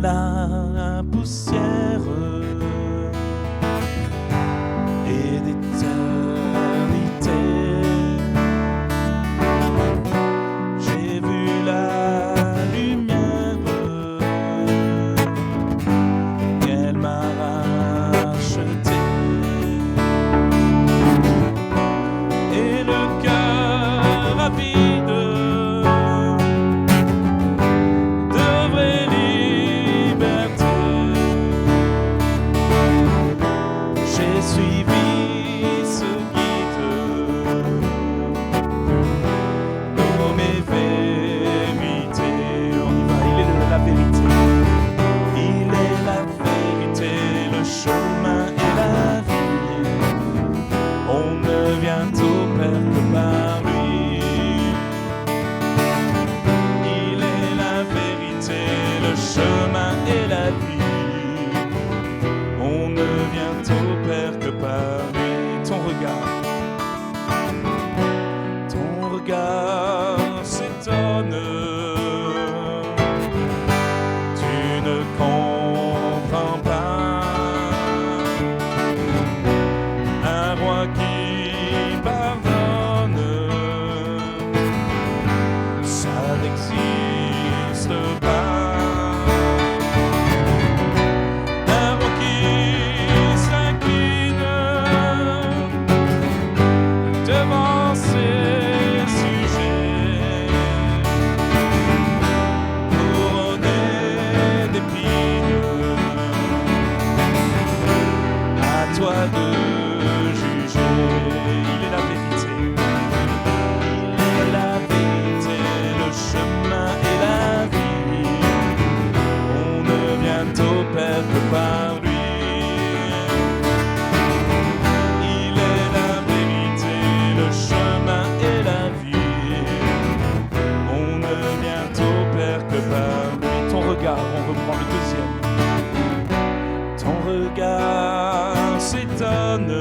la poussière et d'éternité. J'ai vu la lumière qu'elle m'a rachetée et le cœur avide de vraie liberté. J'ai suivi ce guide nommé vérité. On y va, il est la vérité. Il est la vérité, le chemin et la vie. On ne vient au Père que par lui. Il est la vérité, le chemin et la vie. On ne vient au Père que par lui. Ton regard s'étonne. Tu ne comprends pas un roi qui pardonne. Ça n'existe pas. Un roi qui s'incline devant ses sujets, couronné d'épines. À toi de juger. Il est la vérité. Il est la vérité, le chemin et la vie. On ne vient au Père que par lui. Il est la vérité, le chemin et la vie. On ne vient au Père que par lui. Ton regard, on reprend le deuxième. Ton regard s'étonne.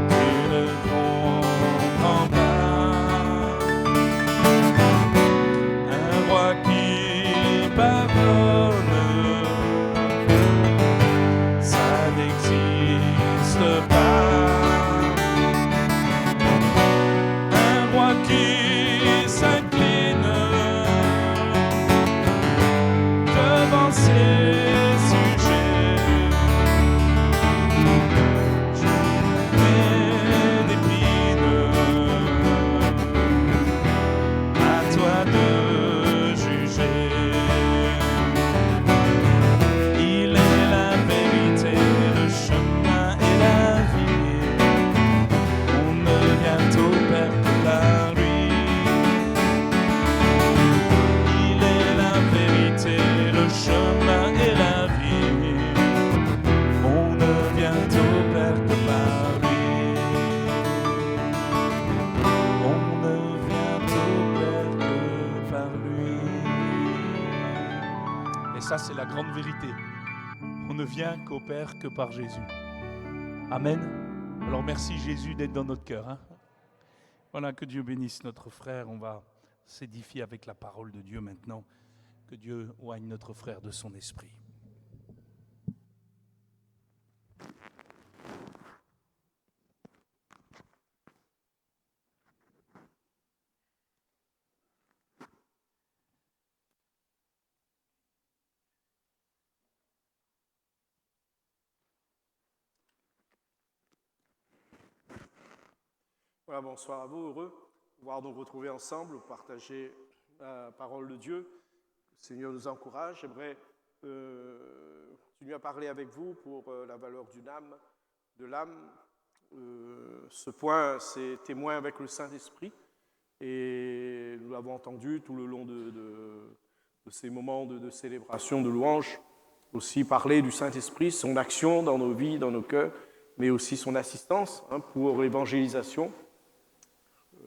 Tu ne comprends pas un roi qui pardonne. Ça n'existe pas. Un roi qui s'incline devant ses sujets. Couronné d'épines. À toi de juger. Il est la vérité, le chemin et la vie. On ne vient au Père que par lui. Il est la vérité, le chemin et la vie. On ne vient au Père que par lui. On ne vient au Père que par lui. Et ça, c'est la grande vérité. On ne vient qu'au Père que par Jésus. Amen. Alors merci Jésus d'être dans notre cœur. Hein. Voilà, que Dieu bénisse notre frère. On va s'édifier avec la parole de Dieu maintenant. Que Dieu oigne notre frère de son esprit. Voilà, bonsoir à vous, heureux de pouvoir nous retrouver ensemble, partager la parole de Dieu. Le Seigneur nous encourage. J'aimerais continuer à parler avec vous pour la valeur de l'âme. Ce point, c'est témoin avec le Saint-Esprit. Et nous l'avons entendu tout le long de ces moments de célébration, de louange. Aussi parler du Saint-Esprit, son action dans nos vies, dans nos cœurs, mais aussi son assistance pour l'évangélisation.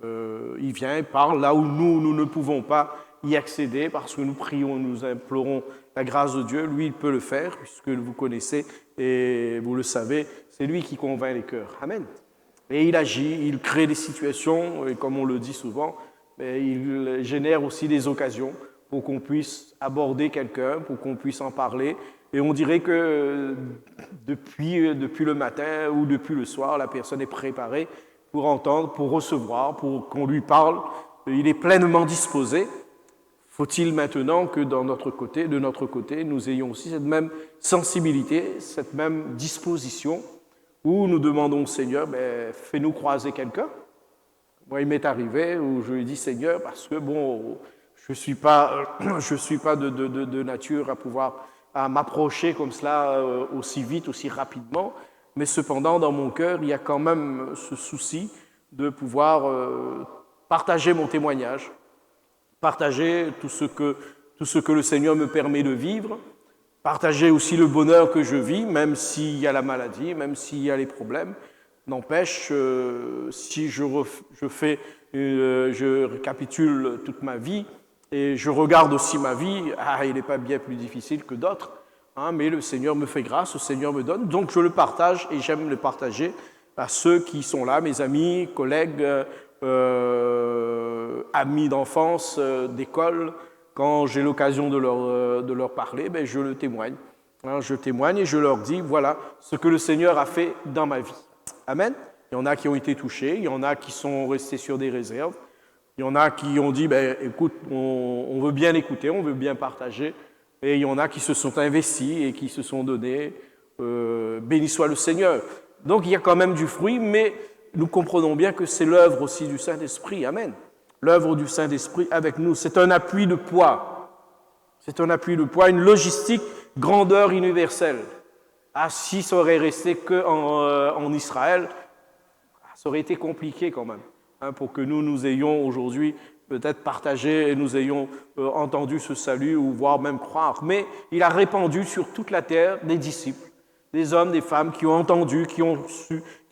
Il vient et parle là où nous ne pouvons pas y accéder parce que nous prions, nous implorons la grâce de Dieu. Lui, il peut le faire puisque vous connaissez et vous le savez, c'est lui qui convainc les cœurs. Amen. Et il agit, il crée des situations et comme on le dit souvent, il génère aussi des occasions pour qu'on puisse aborder quelqu'un, pour qu'on puisse en parler. Et on dirait que depuis le matin ou depuis le soir, la personne est préparée pour entendre, pour recevoir, pour qu'on lui parle. Il est pleinement disposé. Faut-il maintenant que de notre côté, nous ayons aussi cette même sensibilité, cette même disposition, où nous demandons au Seigneur, fais-nous croiser quelqu'un. Moi, il m'est arrivé où je lui ai dit, Seigneur, parce que bon, je suis pas de nature à m'approcher comme cela aussi vite, aussi rapidement, mais cependant, dans mon cœur, il y a quand même ce souci de pouvoir partager mon témoignage, partager tout ce que le Seigneur me permet de vivre, partager aussi le bonheur que je vis, même s'il y a la maladie, même s'il y a les problèmes. N'empêche, si je récapitule toute ma vie et je regarde aussi ma vie, il n'est pas bien plus difficile que d'autres, mais le Seigneur me fait grâce, le Seigneur me donne, donc je le partage et j'aime le partager à ceux qui sont là, mes amis, collègues, amis d'enfance, d'école. Quand j'ai l'occasion de leur parler, je le témoigne. Je témoigne et je leur dis, voilà ce que le Seigneur a fait dans ma vie. Amen. Il y en a qui ont été touchés, il y en a qui sont restés sur des réserves, il y en a qui ont dit, écoute, on veut bien écouter, on veut bien partager, et il y en a qui se sont investis et qui se sont donnés, béni soit le Seigneur. Donc il y a quand même du fruit, mais nous comprenons bien que c'est l'œuvre aussi du Saint-Esprit. Amen. L'œuvre du Saint-Esprit avec nous. C'est un appui de poids. C'est un appui de poids, une logistique grandeur universelle. Si ça aurait resté qu'en Israël, ça aurait été compliqué quand même, pour que nous ayons aujourd'hui peut-être partagé et nous ayons entendu ce salut ou voire même croire. Mais il a répandu sur toute la terre des disciples, des hommes, des femmes qui ont entendu, qui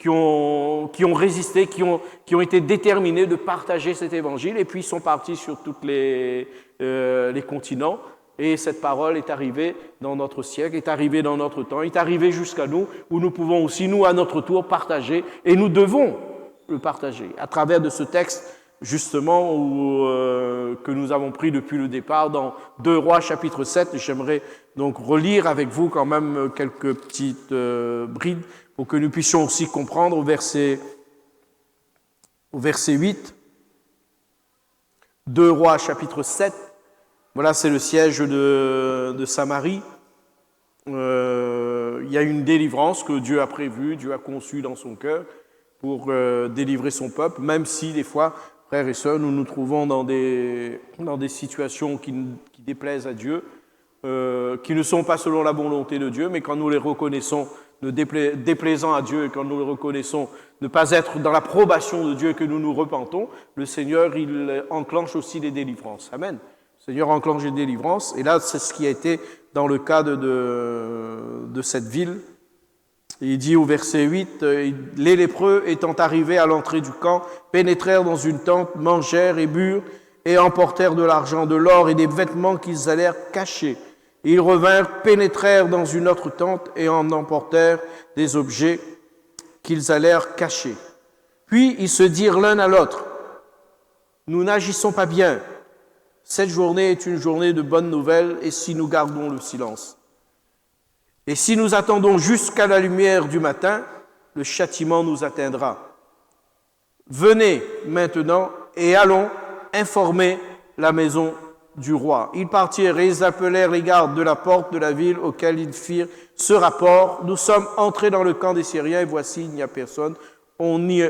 ont résisté, qui ont été déterminés de partager cet évangile, et puis ils sont partis sur tous les continents. Et cette parole est arrivée dans notre siècle, est arrivée dans notre temps, est arrivée jusqu'à nous, où nous pouvons aussi, nous, à notre tour, partager, et nous devons le partager. À travers de ce texte, justement, que nous avons pris depuis le départ, dans 2 Rois, chapitre 7, j'aimerais donc relire avec vous quand même quelques petites brides, pour que nous puissions aussi comprendre au verset 8, 2 Rois, chapitre 7, voilà, c'est le siège de Samarie. Il y a une délivrance que Dieu a prévue, Dieu a conçue dans son cœur pour délivrer son peuple, même si des fois, frères et sœurs, nous nous trouvons dans des situations qui déplaisent à Dieu, qui ne sont pas selon la volonté de Dieu, mais quand nous les reconnaissons déplaisant à Dieu et quand nous les reconnaissons ne pas être dans l'approbation de Dieu et que nous nous repentons, le Seigneur, il enclenche aussi des délivrances. Amen. Le Seigneur enclenche des délivrances. Et là, c'est ce qui a été dans le cas de cette ville. Il dit au verset 8, « Les lépreux étant arrivés à l'entrée du camp, pénétrèrent dans une tente, mangèrent et burent, et emportèrent de l'argent, de l'or et des vêtements qu'ils allèrent cacher. Ils revinrent, pénétrèrent dans une autre tente et en emportèrent des objets qu'ils allèrent cacher. Puis ils se dirent l'un à l'autre, « Nous n'agissons pas bien. Cette journée est une journée de bonnes nouvelles, et si nous gardons le silence. Et si nous attendons jusqu'à la lumière du matin, le châtiment nous atteindra. Venez maintenant et allons informer la maison du roi. » Ils partirent et ils appelèrent les gardes de la porte de la ville auxquels ils firent ce rapport. « Nous sommes entrés dans le camp des Syriens et voici, il n'y a personne. On n'y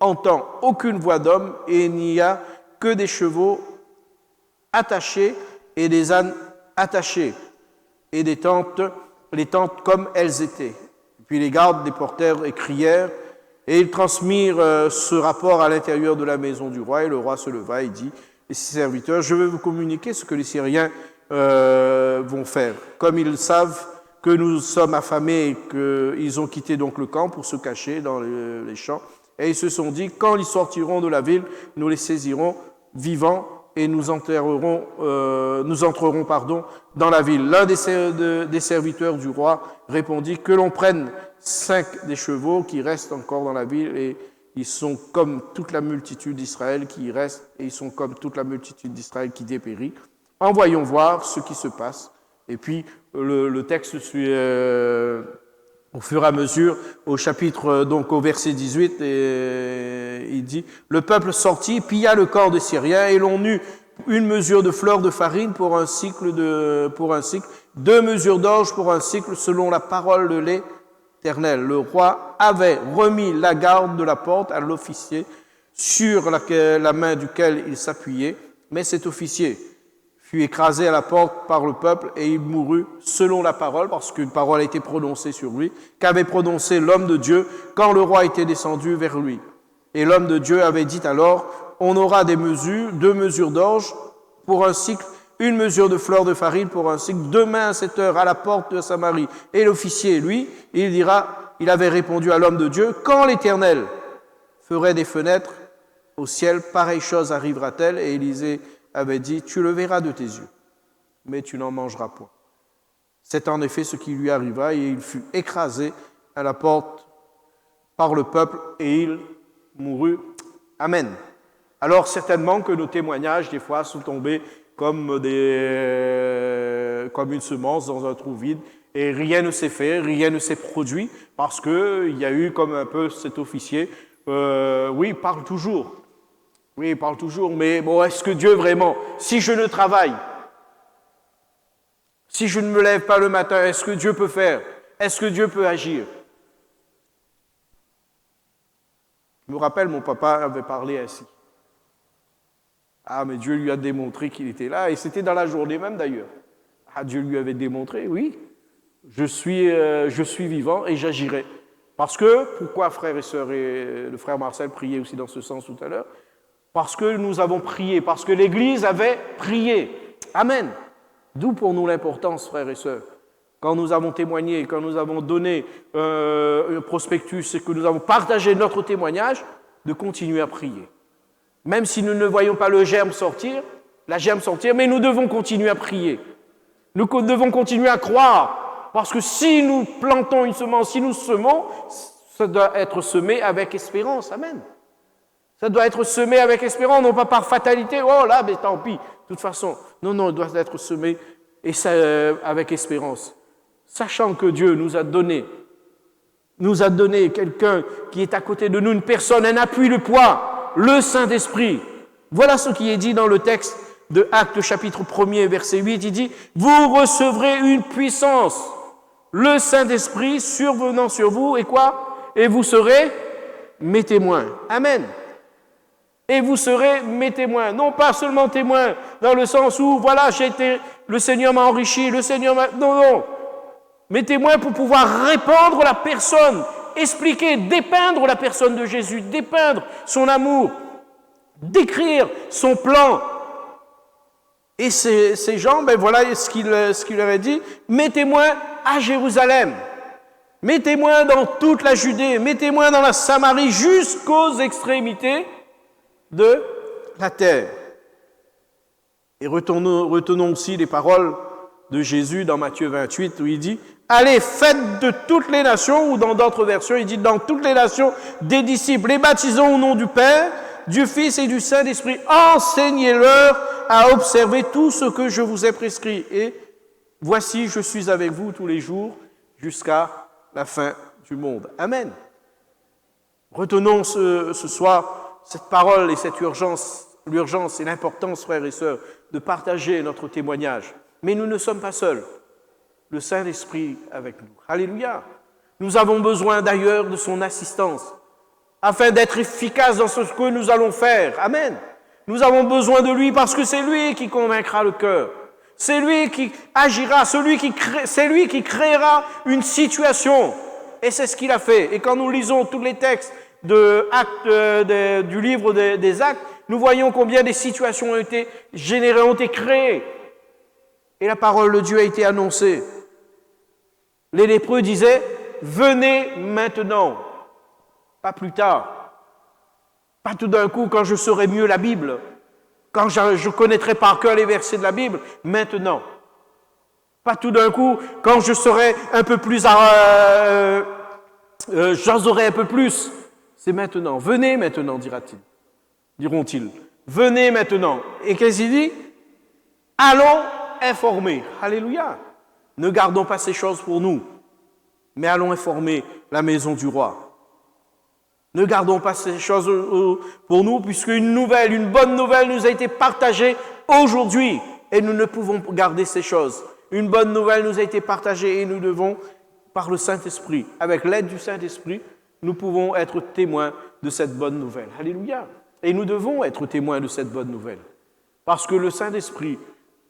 entend aucune voix d'homme et il n'y a que des chevaux attachés et des ânes attachés et des tentes, les tentes comme elles étaient. » Puis les gardes déportèrent et crièrent et ils transmirent ce rapport à l'intérieur de la maison du roi et le roi se leva et dit « ses serviteurs, je vais vous communiquer ce que les Syriens vont faire. Comme ils savent que nous sommes affamés et qu'ils ont quitté donc le camp pour se cacher dans les champs, et ils se sont dit, quand ils sortiront de la ville, nous les saisirons vivants et nous entrerons dans la ville. L'un des serviteurs du roi répondit, que l'on prenne 5 des chevaux qui restent encore dans la ville et ils sont comme toute la multitude d'Israël qui y reste, et ils sont comme toute la multitude d'Israël qui dépérit. Envoyons voir ce qui se passe. Et puis, le texte suit au fur et à mesure, au chapitre, donc au verset 18, et il dit « Le peuple sortit, pilla le corps des Syriens, et l'on eut une mesure de fleur de farine pour un cycle, 2 mesures d'orge pour un cycle, selon la parole de l'Éternel. Le roi avait remis la garde de la porte à l'officier sur la main duquel il s'appuyait, mais cet officier fut écrasé à la porte par le peuple et il mourut selon la parole, parce qu'une parole a été prononcée sur lui, qu'avait prononcé l'homme de Dieu quand le roi était descendu vers lui. Et l'homme de Dieu avait dit alors, on aura 2 mesures d'orge pour un cycle, 1 mesure de fleur de farine pour un cycle, demain à 7 heures à la porte de Samarie. Et l'officier, lui, il avait répondu à l'homme de Dieu, quand l'Éternel ferait des fenêtres au ciel, pareille chose arrivera-t-elle? Et Élisée avait dit, tu le verras de tes yeux, mais tu n'en mangeras point. C'est en effet ce qui lui arriva, et il fut écrasé à la porte par le peuple, et il mourut. Amen. Alors certainement que nos témoignages, des fois, sont tombés comme une semence dans un trou vide, et rien ne s'est fait, rien ne s'est produit, parce qu'il y a eu comme un peu cet officier, oui, il parle toujours. Oui, il parle toujours, mais bon, est-ce que Dieu vraiment, si je ne travaille, si je ne me lève pas le matin, est-ce que Dieu peut faire? Est-ce que Dieu peut agir? Je me rappelle, mon papa avait parlé ainsi. Ah, mais Dieu lui a démontré qu'il était là, et c'était dans la journée même d'ailleurs. Ah, Dieu lui avait démontré, oui, je suis vivant et j'agirai. Parce que, pourquoi frères et sœurs, et le frère Marcel priait aussi dans ce sens tout à l'heure? Parce que nous avons prié, parce que l'Église avait prié. Amen. D'où pour nous l'importance, frères et sœurs. Quand nous avons témoigné, quand nous avons donné un prospectus et que nous avons partagé notre témoignage, de continuer à prier. Même si nous ne voyons pas la germe sortir, mais nous devons continuer à prier. Nous devons continuer à croire. Parce que si nous plantons une semence, si nous semons, ça doit être semé avec espérance. Amen. Ça doit être semé avec espérance, non pas par fatalité. Oh là, mais tant pis. De toute façon, non, il doit être semé et ça, avec espérance. Sachant que Dieu nous a donné quelqu'un qui est à côté de nous, une personne, un appui de poids, le Saint-Esprit. Voilà ce qui est dit dans le texte de Actes chapitre 1er, verset 8. Il dit, vous recevrez une puissance, le Saint-Esprit survenant sur vous, et quoi? Et vous serez mes témoins. Amen. Et vous serez mes témoins. Non pas seulement témoins, dans le sens où, voilà, le Seigneur m'a enrichi, Non. Mes témoins pour pouvoir répandre la personne, expliquer, dépeindre la personne de Jésus, dépeindre son amour, décrire son plan. Et ces gens, ben voilà ce qu'il leur a dit, mes témoins à Jérusalem, mes témoins dans toute la Judée, mes témoins dans la Samarie, jusqu'aux extrémités de la terre. Et retenons aussi les paroles de Jésus dans Matthieu 28 où il dit « Allez, faites de toutes les nations » ou dans d'autres versions, il dit « Dans toutes les nations des disciples, les baptisons au nom du Père, du Fils et du Saint-Esprit, enseignez-leur à observer tout ce que je vous ai prescrit. Et voici, je suis avec vous tous les jours jusqu'à la fin du monde. » Amen. Retenons ce soir cette parole et cette l'urgence et l'importance, frères et sœurs, de partager notre témoignage. Mais nous ne sommes pas seuls. Le Saint-Esprit avec nous. Alléluia. Nous avons besoin d'ailleurs de son assistance, afin d'être efficaces dans ce que nous allons faire. Amen. Nous avons besoin de lui parce que c'est lui qui convaincra le cœur. C'est lui qui agira, c'est lui qui créera une situation. Et c'est ce qu'il a fait. Et quand nous lisons tous les textes du livre des Actes, nous voyons combien des situations ont été générées, ont été créées. Et la parole de Dieu a été annoncée. Les lépreux disaient, venez maintenant, pas plus tard. Pas tout d'un coup quand je saurai mieux la Bible, quand je connaîtrai par cœur les versets de la Bible, maintenant. Pas tout d'un coup quand je serai un peu plus, j'en aurai un peu plus. C'est maintenant. Venez maintenant, diront-ils. Venez maintenant. Et qu'est-ce qu'il dit? allons informer. Alléluia. Ne gardons pas ces choses pour nous, mais allons informer la maison du roi. Ne gardons pas ces choses pour nous, puisque une bonne nouvelle nous a été partagée aujourd'hui, et nous ne pouvons garder ces choses. Une bonne nouvelle nous a été partagée, et nous devons, par le Saint-Esprit, avec l'aide du Saint-Esprit, nous pouvons être témoins de cette bonne nouvelle. Alléluia. Et nous devons être témoins de cette bonne nouvelle. Parce que le Saint-Esprit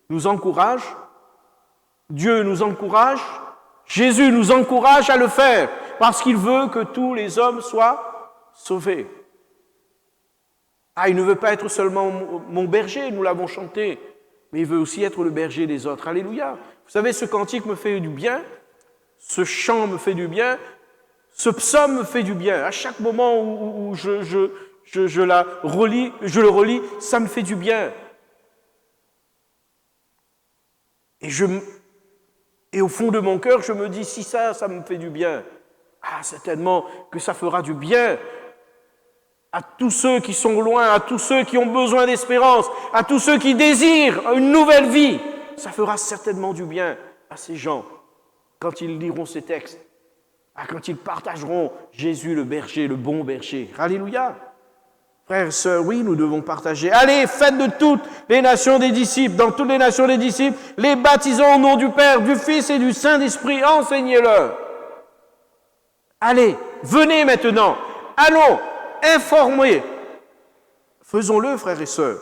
nous encourage, Dieu nous encourage, Jésus nous encourage à le faire, parce qu'il veut que tous les hommes soient sauvés. Il ne veut pas être seulement mon berger, nous l'avons chanté, mais il veut aussi être le berger des autres. Alléluia. Vous savez, ce cantique me fait du bien, ce chant me fait du bien, ce psaume me fait du bien. À chaque moment où je le relis, ça me fait du bien. Et au fond de mon cœur, je me dis, si ça me fait du bien, certainement que ça fera du bien à tous ceux qui sont loin, à tous ceux qui ont besoin d'espérance, à tous ceux qui désirent une nouvelle vie. Ça fera certainement du bien à ces gens quand ils liront ces textes, quand ils partageront Jésus le berger, le bon berger. Alléluia. Frères et sœurs, oui, nous devons partager. Allez, faites de toutes les nations des disciples, dans toutes les nations des disciples, les baptisons au nom du Père, du Fils et du Saint-Esprit, enseignez-leur. Allez, venez maintenant, allons, informer. Faisons-le, frères et sœurs.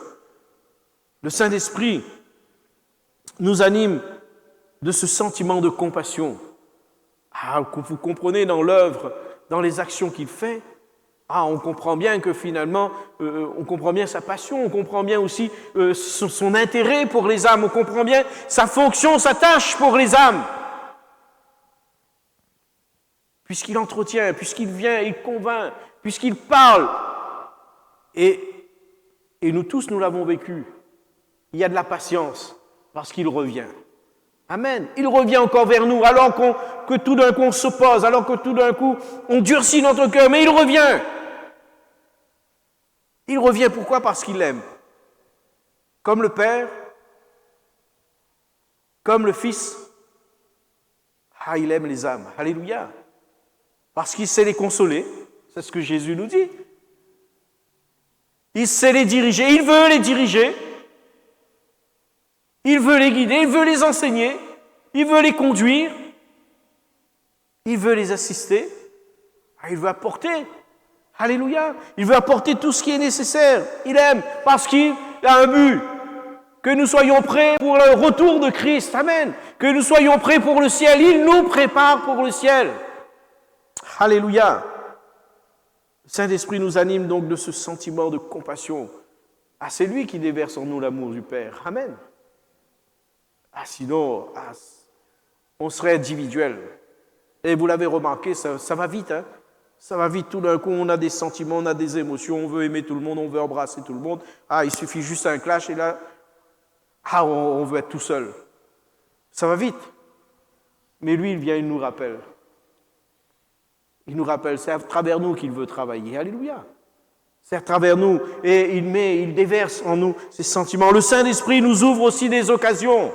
Le Saint-Esprit nous anime de ce sentiment de compassion. Vous comprenez dans l'œuvre, dans les actions qu'il fait, on comprend bien que finalement, on comprend bien sa passion, on comprend bien aussi son intérêt pour les âmes, on comprend bien sa fonction, sa tâche pour les âmes. Puisqu'il entretient, puisqu'il vient, il convainc, puisqu'il parle. Et nous tous, nous l'avons vécu. Il y a de la patience parce qu'il revient. Amen. Il revient encore vers nous alors que tout d'un coup on s'oppose, alors que tout d'un coup on durcit notre cœur, mais il revient. Il revient pourquoi? Parce qu'il aime. Comme le Père, comme le Fils. Il aime les âmes. Alléluia. Parce qu'il sait les consoler. C'est ce que Jésus nous dit. Il sait les diriger. Il veut les diriger. Il veut les guider. Il veut les enseigner. Il veut les conduire. Il veut les assister. Il veut apporter. Alléluia. Il veut apporter tout ce qui est nécessaire. Il aime parce qu'il a un but. Que nous soyons prêts pour le retour de Christ. Amen. Que nous soyons prêts pour le ciel. Il nous prépare pour le ciel. Alléluia. Le Saint-Esprit nous anime donc de ce sentiment de compassion. C'est lui qui déverse en nous l'amour du Père. Amen. Sinon, on serait individuel. Et vous l'avez remarqué, ça va vite. Ça va vite, tout d'un coup, on a des sentiments, on a des émotions, on veut aimer tout le monde, on veut embrasser tout le monde. Il suffit juste un clash et là, on veut être tout seul. Ça va vite. Mais lui, il vient, il nous rappelle. Il nous rappelle, c'est à travers nous qu'il veut travailler. Alléluia. C'est à travers nous. Et il déverse en nous ces sentiments. Le Saint-Esprit nous ouvre aussi des occasions.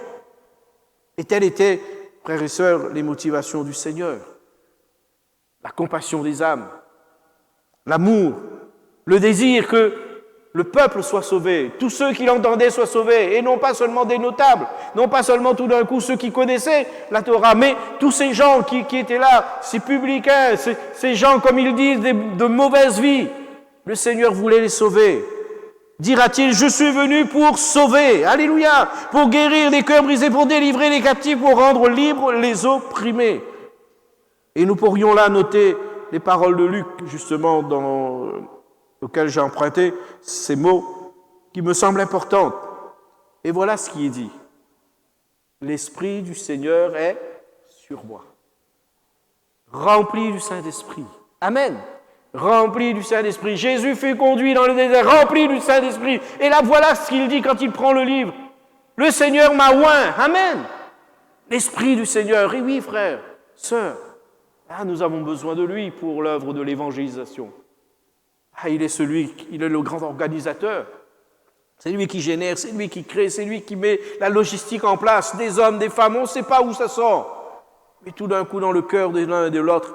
Et telles étaient, frères et sœurs, les motivations du Seigneur. La compassion des âmes, l'amour, le désir que le peuple soit sauvé, tous ceux qui l'entendaient soient sauvés, et non pas seulement des notables, non pas seulement tout d'un coup ceux qui connaissaient la Torah, mais tous ces gens qui étaient là, ces publicains, ces gens, comme ils disent, de mauvaise vie. Le Seigneur voulait les sauver. Dira-t-il, je suis venu pour sauver, alléluia, pour guérir les cœurs brisés, pour délivrer les captifs, pour rendre libres les opprimés. Et nous pourrions là noter les paroles de Luc, justement, auxquelles j'ai emprunté ces mots qui me semblent importants. Et voilà ce qui est dit. L'Esprit du Seigneur est sur moi. Rempli du Saint-Esprit. Amen. Rempli du Saint-Esprit. Jésus fut conduit dans le désert, rempli du Saint-Esprit. Et là, voilà ce qu'il dit quand il prend le livre. Le Seigneur m'a oint. Amen. L'Esprit du Seigneur. Et oui, frères, sœurs, nous avons besoin de lui pour l'œuvre de l'évangélisation. Il est le grand organisateur. C'est lui qui génère, c'est lui qui crée, c'est lui qui met la logistique en place, des hommes, des femmes, on ne sait pas où ça sort. Mais tout d'un coup, dans le cœur de l'un et de l'autre,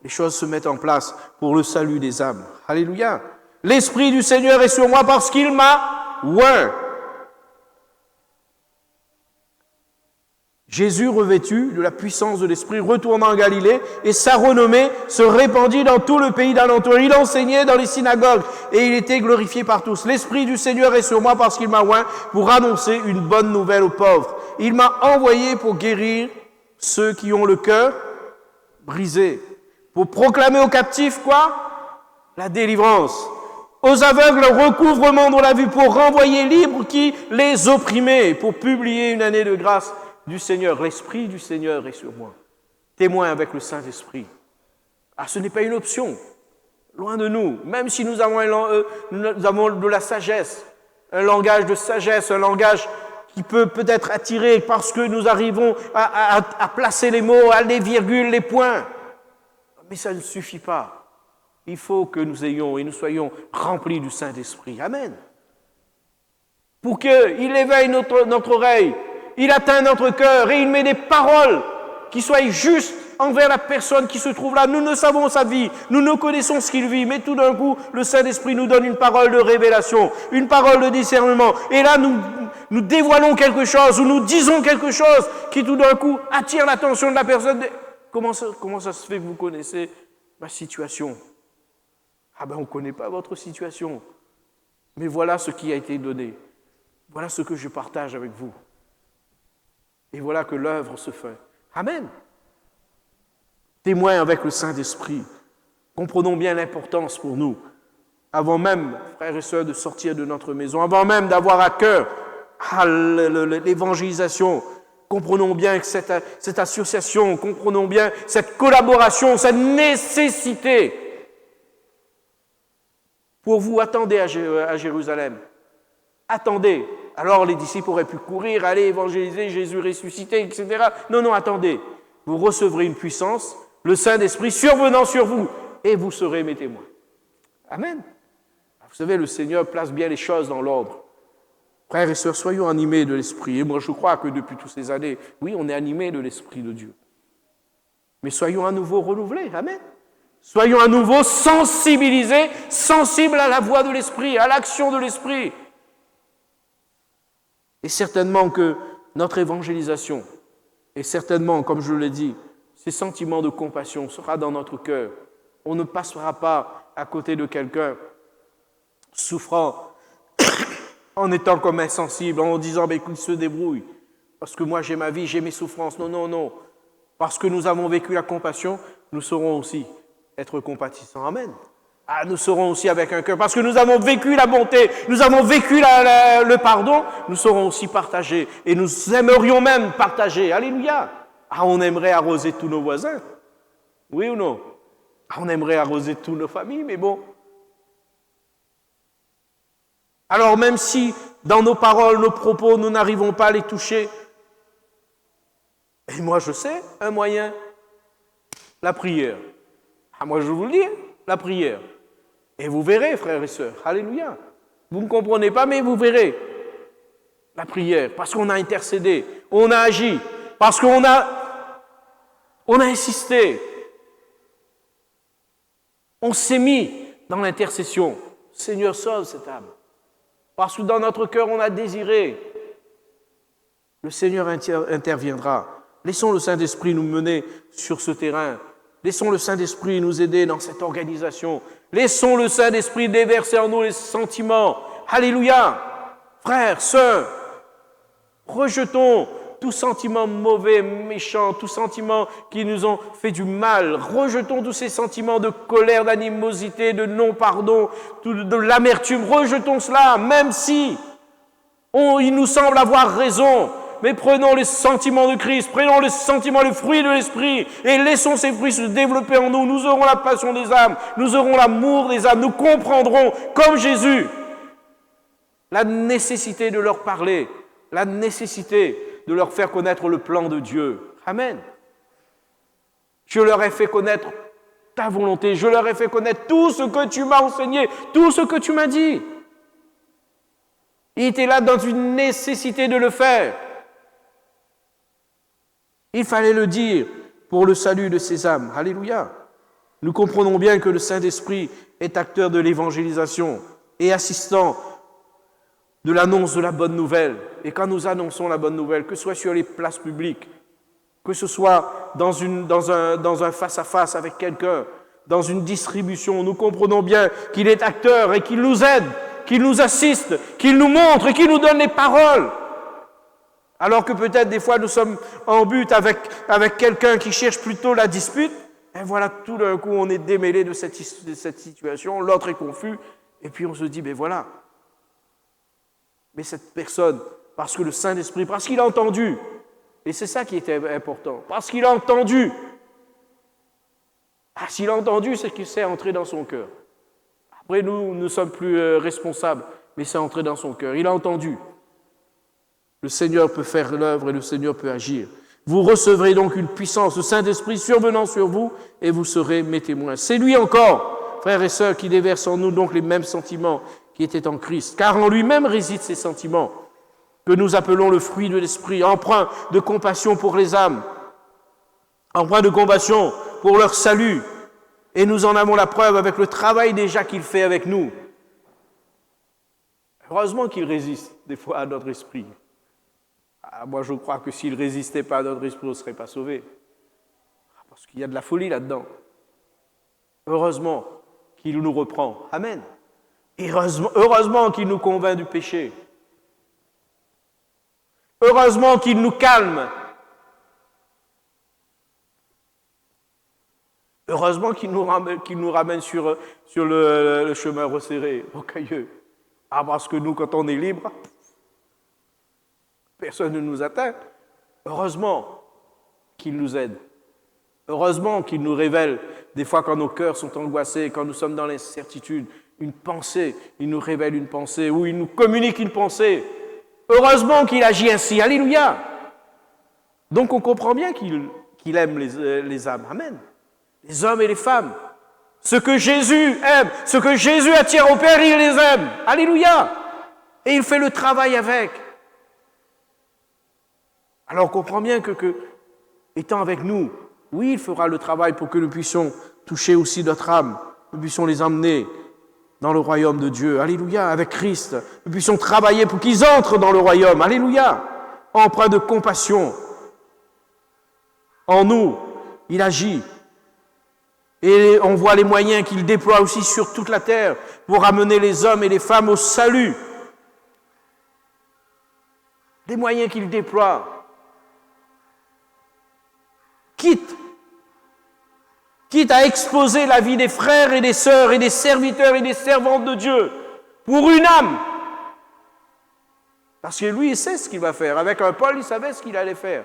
les choses se mettent en place pour le salut des âmes. Alléluia. L'Esprit du Seigneur est sur moi parce qu'il m'a oint. Jésus, revêtu de la puissance de l'Esprit, retourna en Galilée et sa renommée se répandit dans tout le pays d'alentour. Il enseignait dans les synagogues et il était glorifié par tous. L'Esprit du Seigneur est sur moi parce qu'il m'a oint pour annoncer une bonne nouvelle aux pauvres. Il m'a envoyé pour guérir ceux qui ont le cœur brisé, pour proclamer aux captifs quoi? La délivrance. Aux aveugles, le recouvrement de la vue, pour renvoyer libres qui les opprimaient, pour publier une année de grâce du Seigneur. L'Esprit du Seigneur est sur moi. Témoin avec le Saint-Esprit. Ah, ce n'est pas une option. Loin de nous. Même si nous avons de la sagesse, un langage de sagesse, un langage qui peut peut-être attirer parce que nous arrivons à placer les mots, les virgules, les points. Mais ça ne suffit pas. Il faut que nous ayons et nous soyons remplis du Saint-Esprit. Amen. Pour qu'il éveille notre oreille, il atteint notre cœur et il met des paroles qui soient justes envers la personne qui se trouve là. Nous ne savons sa vie, nous ne connaissons ce qu'il vit, mais tout d'un coup, le Saint-Esprit nous donne une parole de révélation, une parole de discernement. Et là, nous dévoilons quelque chose ou nous disons quelque chose qui tout d'un coup attire l'attention de la personne. Comment ça se fait que vous connaissez ma situation? Ah ben, on ne connaît pas votre situation. Mais voilà ce qui a été donné. Voilà ce que je partage avec vous. Et voilà que l'œuvre se fait. Amen. Témoin avec le Saint-Esprit. Comprenons bien l'importance pour nous. Avant même, frères et sœurs, de sortir de notre maison, avant même d'avoir à cœur l'évangélisation, comprenons bien que cette association, comprenons bien cette collaboration, cette nécessité. Pour vous, attendez à Jérusalem. Attendez. Alors les disciples auraient pu courir, aller évangéliser, Jésus ressuscité, etc. Non, attendez. Vous recevrez une puissance, le Saint-Esprit survenant sur vous, et vous serez mes témoins. Amen. Vous savez, le Seigneur place bien les choses dans l'ordre. Frères et sœurs, soyons animés de l'Esprit. Et moi, je crois que depuis toutes ces années, oui, on est animés de l'Esprit de Dieu. Mais soyons à nouveau renouvelés. Amen. Soyons à nouveau sensibilisés, sensibles à la voix de l'Esprit, à l'action de l'Esprit. Et certainement que notre évangélisation, et certainement, comme je l'ai dit, ces sentiments de compassion sera dans notre cœur. On ne passera pas à côté de quelqu'un souffrant, en étant comme insensible, en disant qu'il se débrouille, parce que moi j'ai ma vie, j'ai mes souffrances. Non. Parce que nous avons vécu la compassion, nous saurons aussi être compatissants. Amen. Ah, nous serons aussi avec un cœur, parce que nous avons vécu la bonté, nous avons vécu le pardon, nous saurons aussi partager, et nous aimerions même partager. Alléluia. Ah, on aimerait arroser tous nos voisins. Oui ou non? Ah, on aimerait arroser toutes nos familles, mais bon. Alors même si dans nos paroles, nos propos, nous n'arrivons pas à les toucher, et moi je sais, un moyen, la prière. Ah, moi je vous le dis, la prière. Et vous verrez, frères et sœurs, alléluia. Vous ne comprenez pas, mais vous verrez. La prière, parce qu'on a intercédé, on a agi, parce qu'on a insisté. On s'est mis dans l'intercession. Seigneur, sauve cette âme. Parce que dans notre cœur, on a désiré. Le Seigneur interviendra. Laissons le Saint-Esprit nous mener sur ce terrain. Laissons le Saint-Esprit nous aider dans cette organisation. Laissons le Saint-Esprit déverser en nous les sentiments. Alléluia. Frères, sœurs, rejetons tout sentiment mauvais, méchant, tout sentiment qui nous ont fait du mal. Rejetons tous ces sentiments de colère, d'animosité, de non-pardon, de l'amertume. Rejetons cela, même si il nous semble avoir raison. Mais prenons les sentiments de Christ, prenons les sentiments, les fruits de l'Esprit, et laissons ces fruits se développer en nous. Nous aurons la passion des âmes, nous aurons l'amour des âmes, nous comprendrons, comme Jésus, la nécessité de leur parler, la nécessité de leur faire connaître le plan de Dieu. Amen. Je leur ai fait connaître ta volonté, je leur ai fait connaître tout ce que tu m'as enseigné, tout ce que tu m'as dit. Il était là dans une nécessité de le faire. Il fallait le dire pour le salut de ces âmes. Alléluia. Nous comprenons bien que le Saint-Esprit est acteur de l'évangélisation et assistant de l'annonce de la bonne nouvelle. Et quand nous annonçons la bonne nouvelle, que ce soit sur les places publiques, que ce soit dans un face-à-face avec quelqu'un, dans une distribution, nous comprenons bien qu'il est acteur et qu'il nous aide, qu'il nous assiste, qu'il nous montre et qu'il nous donne les paroles. Alors que peut-être des fois nous sommes en but avec quelqu'un qui cherche plutôt la dispute, et voilà, tout d'un coup on est démêlé de cette situation, l'autre est confus, et puis on se dit, ben voilà. Mais cette personne, parce que le Saint-Esprit, parce qu'il a entendu, et c'est ça qui était important, parce qu'il a entendu. Ah, s'il a entendu, c'est qu'il s'est entré dans son cœur. Après, nous ne sommes plus responsables, mais c'est entré dans son cœur. Il a entendu. Le Seigneur peut faire l'œuvre et le Seigneur peut agir. Vous recevrez donc une puissance, le Saint-Esprit survenant sur vous, et vous serez mes témoins. C'est lui encore, frères et sœurs, qui déverse en nous donc les mêmes sentiments qui étaient en Christ, car en lui-même résident ces sentiments que nous appelons le fruit de l'Esprit, empreint de compassion pour les âmes, empreint de compassion pour leur salut. Et nous en avons la preuve avec le travail déjà qu'il fait avec nous. Heureusement qu'il résiste des fois à notre esprit. Moi, je crois que s'il ne résistait pas à notre esprit, on ne serait pas sauvé. Parce qu'il y a de la folie là-dedans. Heureusement qu'il nous reprend. Amen. Heureusement qu'il nous convainc du péché. Heureusement qu'il nous calme. Heureusement qu'il nous ramène sur le chemin resserré, rocailleux. Parce que nous, quand on est libre, personne ne nous atteint. Heureusement qu'il nous aide. Heureusement qu'il nous révèle, des fois quand nos cœurs sont angoissés, quand nous sommes dans l'incertitude, une pensée, il nous révèle une pensée, ou il nous communique une pensée. Heureusement qu'il agit ainsi. Alléluia. Donc on comprend bien qu'il aime les âmes. Amen. Les hommes et les femmes. Ce que Jésus aime, ce que Jésus attire au Père, il les aime. Alléluia. Et il fait le travail avec. Alors on comprend bien que étant avec nous, oui, il fera le travail pour que nous puissions toucher aussi notre âme, nous puissions les emmener dans le royaume de Dieu. Alléluia, avec Christ. Nous puissions travailler pour qu'ils entrent dans le royaume. Alléluia, empreint de compassion. En nous, il agit. Et on voit les moyens qu'il déploie aussi sur toute la terre pour amener les hommes et les femmes au salut. Des moyens qu'il déploie. Quitte à exposer la vie des frères et des sœurs et des serviteurs et des servantes de Dieu pour une âme. Parce que lui, il sait ce qu'il va faire. Avec un Paul, il savait ce qu'il allait faire.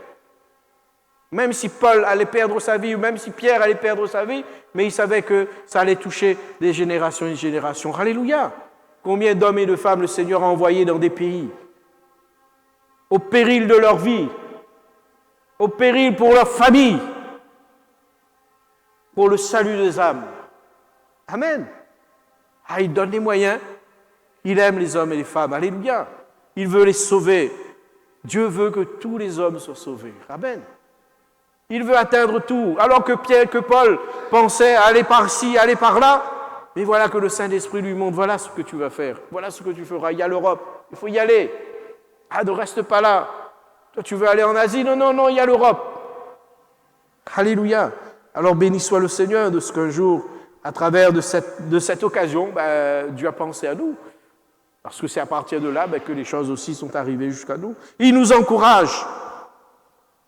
Même si Paul allait perdre sa vie, ou même si Pierre allait perdre sa vie, mais il savait que ça allait toucher des générations et des générations. Alléluia! Combien d'hommes et de femmes le Seigneur a envoyés dans des pays, au péril de leur vie, au péril pour leur famille, pour le salut des âmes. Amen. Il donne les moyens. Il aime les hommes et les femmes. Alléluia. Il veut les sauver. Dieu veut que tous les hommes soient sauvés. Amen. Il veut atteindre tout. Alors que Paul pensait aller par-ci, aller par-là, mais voilà que le Saint-Esprit lui montre, voilà ce que tu vas faire. Voilà ce que tu feras. Il y a l'Europe. Il faut y aller. Ne reste pas là. Toi, tu veux aller en Asie? Non, il y a l'Europe. Alléluia. Alors béni soit le Seigneur de ce qu'un jour, à travers de cette occasion, Dieu a pensé à nous. Parce que c'est à partir de là que les choses aussi sont arrivées jusqu'à nous. Il nous encourage.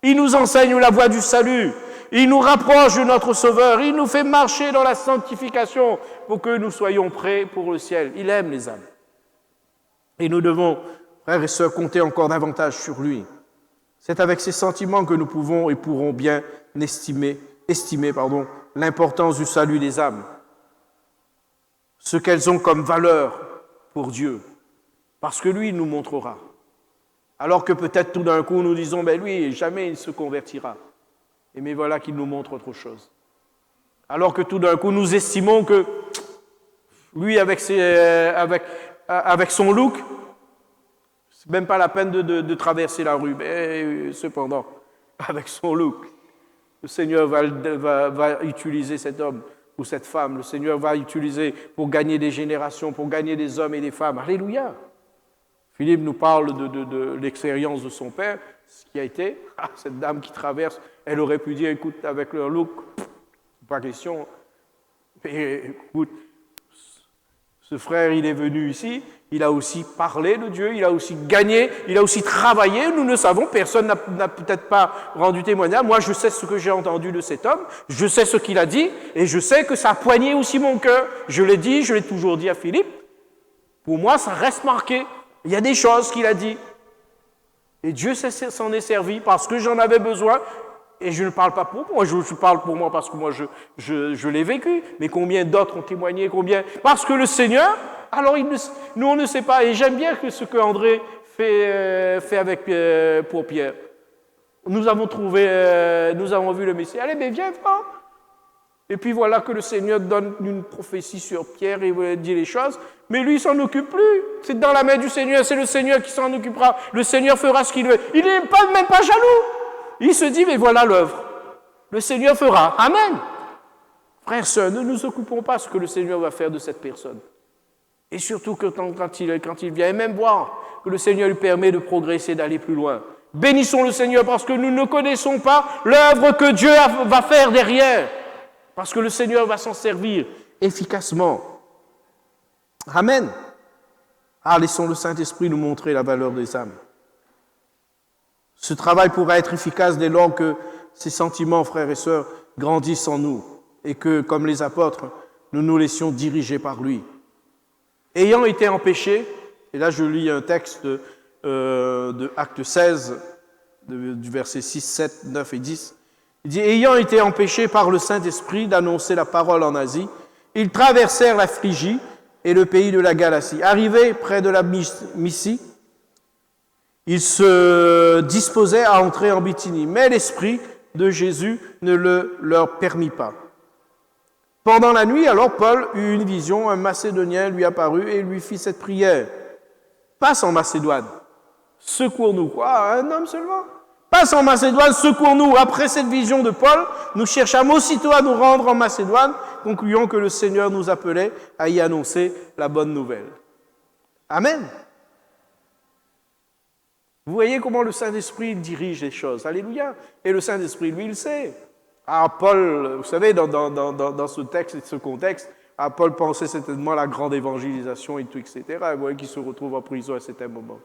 Il nous enseigne la voie du salut. Il nous rapproche de notre Sauveur. Il nous fait marcher dans la sanctification pour que nous soyons prêts pour le ciel. Il aime les âmes. Et nous devons, frères et sœurs, compter encore davantage sur lui. C'est avec ces sentiments que nous pouvons et pourrons bien estimer l'importance du salut des âmes, ce qu'elles ont comme valeur pour Dieu, parce que lui, il nous montrera. Alors que peut-être tout d'un coup, nous disons, lui, jamais il se convertira. Mais voilà qu'il nous montre autre chose. Alors que tout d'un coup, nous estimons que lui, avec son look, C'est même pas la peine de traverser la rue. Mais cependant, avec son look, le Seigneur va utiliser cet homme ou cette femme. Le Seigneur va utiliser pour gagner des générations, pour gagner des hommes et des femmes. Alléluia. Philippe nous parle de l'expérience de son père, ce qui a été. Cette dame qui traverse, elle aurait pu dire, écoute, avec leur look, pas question. Mais écoute, ce frère, il est venu ici, il a aussi parlé de Dieu, il a aussi gagné, il a aussi travaillé. Nous ne savons, personne n'a peut-être pas rendu témoignage. Moi, je sais ce que j'ai entendu de cet homme, je sais ce qu'il a dit, et je sais que ça a poigné aussi mon cœur. Je l'ai dit, je l'ai toujours dit à Philippe. Pour moi, ça reste marqué. Il y a des choses qu'il a dit. Et Dieu s'en est servi parce que j'en avais besoin. Et je ne parle pas pour moi, je parle pour moi parce que moi je l'ai vécu. Mais combien d'autres ont témoigné, combien? Parce que le Seigneur, alors nous on ne sait pas. Et j'aime bien ce que André fait avec pour Pierre. Nous avons vu le Messie. Allez, mais viens, va. Et puis voilà que le Seigneur donne une prophétie sur Pierre et dit les choses. Mais lui, il s'en occupe plus. C'est dans la main du Seigneur, c'est le Seigneur qui s'en occupera. Le Seigneur fera ce qu'il veut. Il n'est même pas jaloux. Il se dit, mais voilà l'œuvre. Le Seigneur fera. Amen. Frères, sœurs, ne nous occupons pas de ce que le Seigneur va faire de cette personne. Et surtout que quand il vient, et même voir que le Seigneur lui permet de progresser, d'aller plus loin. Bénissons le Seigneur parce que nous ne connaissons pas l'œuvre que Dieu va faire derrière. Parce que le Seigneur va s'en servir efficacement. Amen. Laissons le Saint-Esprit nous montrer la valeur des âmes. Ce travail pourra être efficace dès lors que ces sentiments, frères et sœurs, grandissent en nous et que, comme les apôtres, nous nous laissions diriger par lui. Ayant été empêchés, et là je lis un texte de Actes 16, du verset 6, 7, 9 et 10, il dit « Ayant été empêchés par le Saint-Esprit d'annoncer la parole en Asie, ils traversèrent la Phrygie et le pays de la Galatie. Arrivés près de la Mysie, ils se disposaient à entrer en Bithynie, mais l'Esprit de Jésus ne le leur permit pas. Pendant la nuit, alors, Paul eut une vision, un Macédonien lui apparut et lui fit cette prière. « Passe en Macédoine, secours-nous. » Quoi, un homme seulement? « Passe en Macédoine, secours-nous. » Après cette vision de Paul, nous cherchâmes aussitôt à nous rendre en Macédoine, concluant que le Seigneur nous appelait à y annoncer la bonne nouvelle. Amen. Vous voyez comment le Saint-Esprit dirige les choses. Alléluia. Et le Saint-Esprit, lui, il sait. Paul, vous savez, dans ce texte et ce contexte, Paul pensait certainement à la grande évangélisation et tout, etc. Vous voyez qu'il se retrouve en prison à certains moments.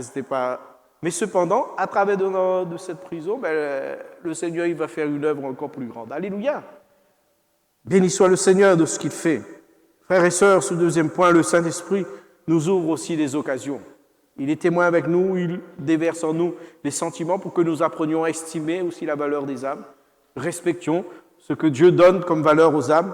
C'était pas... Mais cependant, à travers de cette prison, le Seigneur, il va faire une œuvre encore plus grande. Alléluia. Béni soit le Seigneur de ce qu'il fait. Frères et sœurs, ce deuxième point, le Saint-Esprit nous ouvre aussi des occasions. Il est témoin avec nous, il déverse en nous les sentiments pour que nous apprenions à estimer aussi la valeur des âmes. Respections ce que Dieu donne comme valeur aux âmes.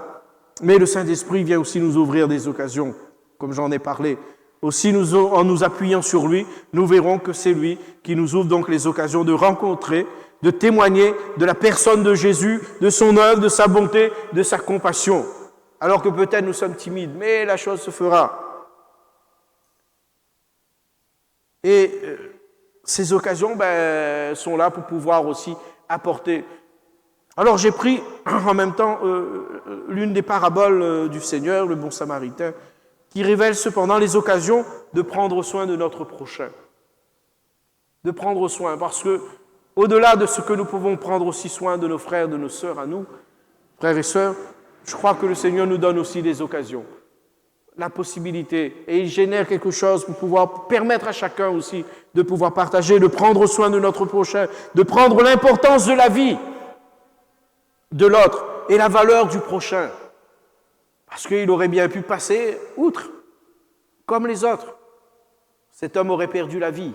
Mais le Saint-Esprit vient aussi nous ouvrir des occasions, comme j'en ai parlé. Aussi, en nous appuyant sur lui, nous verrons que c'est lui qui nous ouvre donc les occasions de rencontrer, de témoigner de la personne de Jésus, de son œuvre, de sa bonté, de sa compassion. Alors que peut-être nous sommes timides, mais la chose se fera. Et ces occasions sont là pour pouvoir aussi apporter. Alors j'ai pris en même temps l'une des paraboles du Seigneur, le bon Samaritain, qui révèle cependant les occasions de prendre soin de notre prochain. De prendre soin, parce que au-delà de ce que nous pouvons prendre aussi soin de nos frères, de nos sœurs à nous, frères et sœurs, je crois que le Seigneur nous donne aussi des occasions. La possibilité, et il génère quelque chose pour pouvoir permettre à chacun aussi de pouvoir partager, de prendre soin de notre prochain, de prendre l'importance de la vie de l'autre et la valeur du prochain. Parce qu'il aurait bien pu passer outre, comme les autres. Cet homme aurait perdu la vie.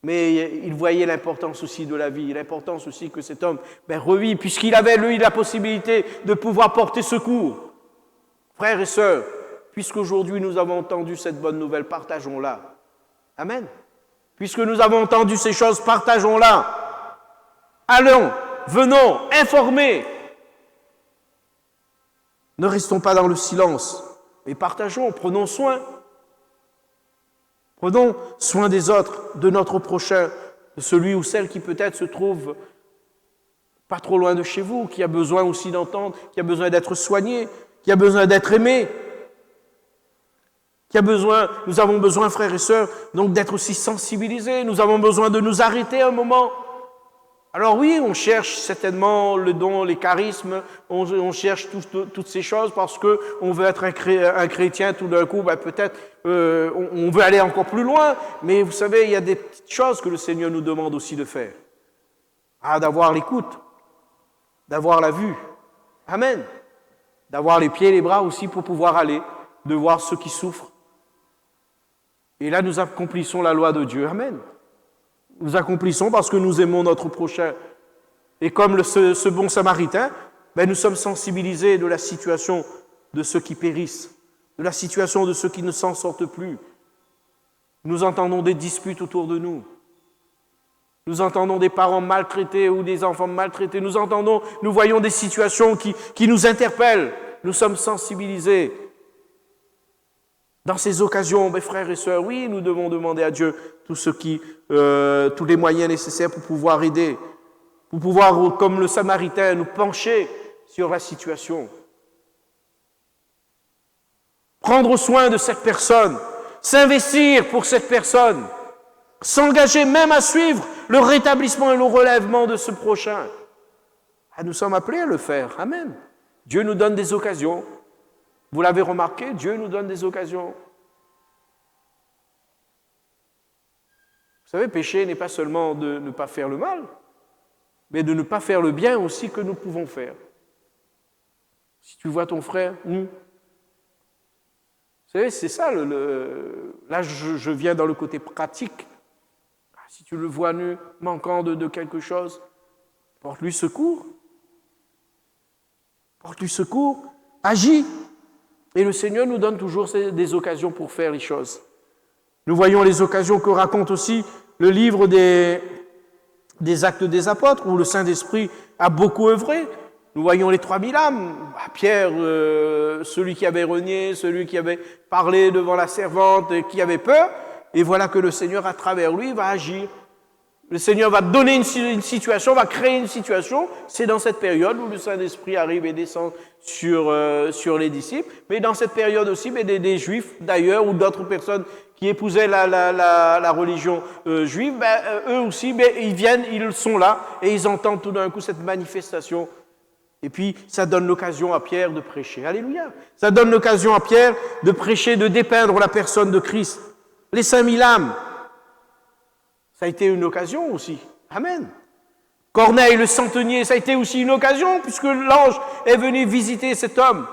Mais il voyait l'importance aussi de la vie, l'importance aussi que cet homme revit, puisqu'il avait, lui, la possibilité de pouvoir porter secours. Frères et sœurs, puisqu'aujourd'hui nous avons entendu cette bonne nouvelle, partageons-la. Amen. Puisque nous avons entendu ces choses, partageons-la. Allons, venons, informez. Ne restons pas dans le silence, mais partageons, prenons soin. Prenons soin des autres, de notre prochain, de celui ou celle qui peut-être se trouve pas trop loin de chez vous, qui a besoin aussi d'entendre, qui a besoin d'être soigné, qui a besoin d'être aimé, nous avons besoin, frères et sœurs, donc d'être aussi sensibilisés, nous avons besoin de nous arrêter un moment. Alors oui, on cherche certainement le don, les charismes, on cherche toutes ces choses parce qu'on veut être un chrétien tout d'un coup, peut-être on veut aller encore plus loin, mais vous savez, il y a des petites choses que le Seigneur nous demande aussi de faire. D'avoir l'écoute, d'avoir la vue, amen, d'avoir les pieds et les bras aussi pour pouvoir aller, de voir ceux qui souffrent. Et là, nous accomplissons la loi de Dieu, amen. Nous accomplissons parce que nous aimons notre prochain. Et comme ce bon samaritain, nous sommes sensibilisés de la situation de ceux qui périssent, de la situation de ceux qui ne s'en sortent plus. Nous entendons des disputes autour de nous. Nous entendons des parents maltraités ou des enfants maltraités. Nous voyons des situations qui nous interpellent. Nous sommes sensibilisés. Dans ces occasions, mes frères et sœurs, oui, nous devons demander à Dieu tous les moyens nécessaires pour pouvoir aider, pour pouvoir, comme le Samaritain, nous pencher sur la situation. Prendre soin de cette personne, s'investir pour cette personne, s'engager même à suivre le rétablissement et le relèvement de ce prochain. Nous sommes appelés à le faire. Amen. Dieu nous donne des occasions. Vous l'avez remarqué, Dieu nous donne des occasions. Vous savez, pécher n'est pas seulement de ne pas faire le mal, mais de ne pas faire le bien aussi que nous pouvons faire. Si tu vois ton frère nu, vous savez, c'est ça, là je viens dans le côté pratique. Si tu le vois nu, manquant de quelque chose, porte-lui secours. Porte-lui secours, agis. Et le Seigneur nous donne toujours des occasions pour faire les choses. Nous voyons les occasions que raconte aussi le livre des Actes des Apôtres, où le Saint-Esprit a beaucoup œuvré. Nous voyons les 3000 âmes. Pierre, celui qui avait renié, celui qui avait parlé devant la servante et qui avait peur. Et voilà que le Seigneur, à travers lui, va agir. Le Seigneur va donner une situation, va créer une situation. C'est dans cette période où le Saint-Esprit arrive et descend sur les disciples. Mais dans cette période aussi, des Juifs d'ailleurs ou d'autres personnes qui épousaient la religion juive, eux aussi, ils sont là et ils entendent tout d'un coup cette manifestation. Et puis, ça donne l'occasion à Pierre de prêcher. Alléluia. Ça donne l'occasion à Pierre de prêcher, de dépeindre la personne de Christ. Les 5000 âmes. Ça a été une occasion aussi. Amen. Corneille, le centenier, ça a été aussi une occasion, puisque l'ange est venu visiter cet homme.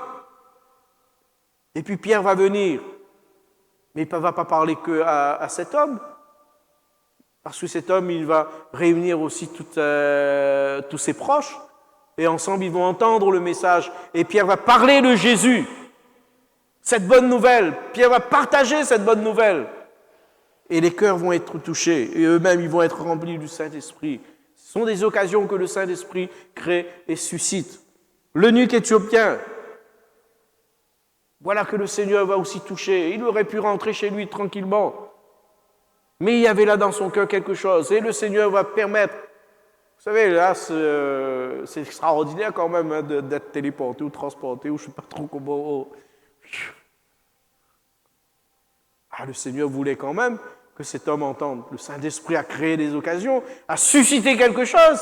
Et puis Pierre va venir. Mais il ne va pas parler qu'à cet homme. Parce que cet homme, il va réunir aussi tous ses proches. Et ensemble, ils vont entendre le message. Et Pierre va parler de Jésus. Cette bonne nouvelle. Pierre va partager cette bonne nouvelle. Et les cœurs vont être touchés, et eux-mêmes, ils vont être remplis du Saint-Esprit. Ce sont des occasions que le Saint-Esprit crée et suscite. L'eunuque éthiopien, voilà que le Seigneur va aussi toucher. Il aurait pu rentrer chez lui tranquillement. Mais il y avait là dans son cœur quelque chose, et le Seigneur va permettre. Vous savez, là, c'est extraordinaire quand même d'être téléporté ou transporté, ou je ne sais pas trop comment. Le Seigneur voulait quand même que cet homme entende. Le Saint-Esprit a créé des occasions, a suscité quelque chose.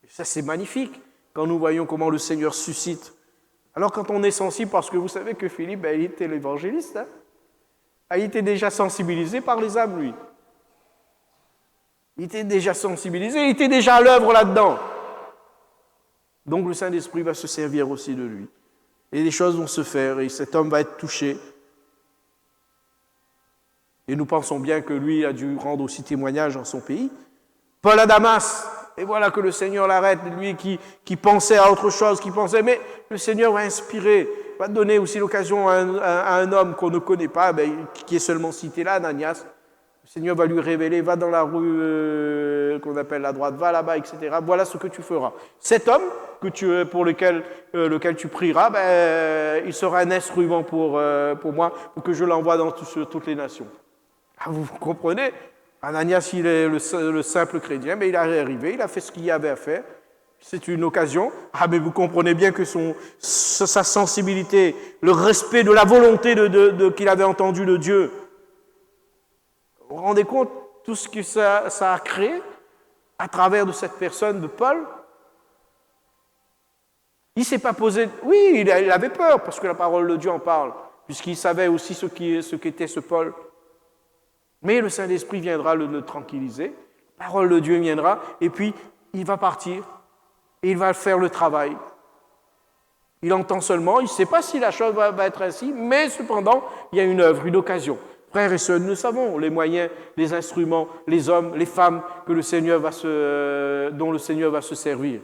Et ça, c'est magnifique quand nous voyons comment le Seigneur suscite. Alors, quand on est sensible, parce que vous savez que Philippe, il était l'évangéliste, il était déjà sensibilisé par les âmes, lui. Il était déjà sensibilisé, il était déjà à l'œuvre là-dedans. Donc, le Saint-Esprit va se servir aussi de lui. Et les choses vont se faire, et cet homme va être touché. Et nous pensons bien que lui a dû rendre aussi témoignage dans son pays. Paul à Damas, et voilà que le Seigneur l'arrête, lui qui pensait à autre chose, mais le Seigneur va inspirer, va donner aussi l'occasion à un homme qu'on ne connaît pas, qui est seulement cité là, Ananias. Le Seigneur va lui révéler, va dans la rue qu'on appelle la droite, va là-bas, etc. Voilà ce que tu feras. Cet homme pour lequel tu prieras, il sera un instrument pour moi, pour que je l'envoie dans toutes les nations. Vous comprenez? Ananias, il est le simple chrétien, mais il est arrivé, il a fait ce qu'il y avait à faire. C'est une occasion. Mais vous comprenez bien que sa sensibilité, le respect de la volonté qu'il avait entendu de Dieu, vous vous rendez compte tout ce que ça a créé à travers de cette personne de Paul? Il ne s'est pas posé... Oui, il avait peur, parce que la parole de Dieu en parle, puisqu'il savait aussi ce qu'était ce Paul. Mais le Saint-Esprit viendra le tranquilliser, la parole de Dieu viendra, et puis il va partir, et il va faire le travail. Il entend seulement, il ne sait pas si la chose va être ainsi, mais cependant, il y a une œuvre, une occasion. Frères et sœurs, nous savons les moyens, les instruments, les hommes, les femmes dont le Seigneur va se servir.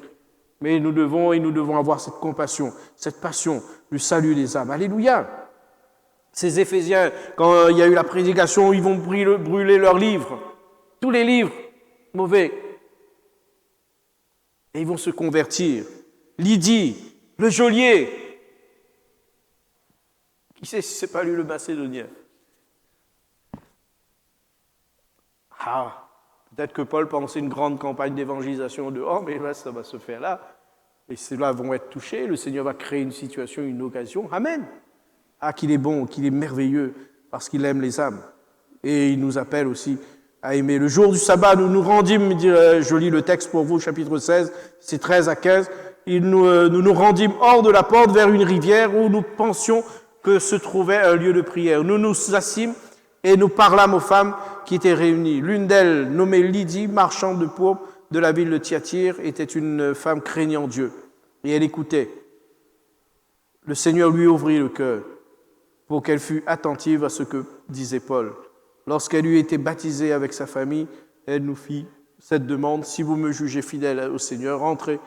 Mais nous devons avoir cette compassion, cette passion du salut des âmes. Alléluia! Ces Éphésiens, quand il y a eu la prédication, ils vont brûler leurs livres, tous les livres mauvais. Et ils vont se convertir. Lydie, le geôlier. Qui sait si ce n'est pas lui le Macédonien? Peut-être que Paul pensait une grande campagne d'évangélisation dehors, mais là, ça va se faire là. Et ceux-là vont être touchés. Le Seigneur va créer une situation, une occasion. Amen. Qu'il est bon, qu'il est merveilleux, parce qu'il aime les âmes. Et il nous appelle aussi à aimer. Le jour du sabbat, nous nous rendîmes, je lis le texte pour vous, chapitre 16, c'est 13 à 15, nous rendîmes hors de la porte vers une rivière où nous pensions que se trouvait un lieu de prière. Nous nous assîmes et nous parlâmes aux femmes qui étaient réunies. L'une d'elles, nommée Lydie, marchande de pourpre de la ville de Thyatire, était une femme craignant Dieu. Et elle écoutait. Le Seigneur lui ouvrit le cœur pour qu'elle fût attentive à ce que disait Paul. Lorsqu'elle eut été baptisée avec sa famille, elle nous fit cette demande: si vous me jugez fidèle au Seigneur, entrez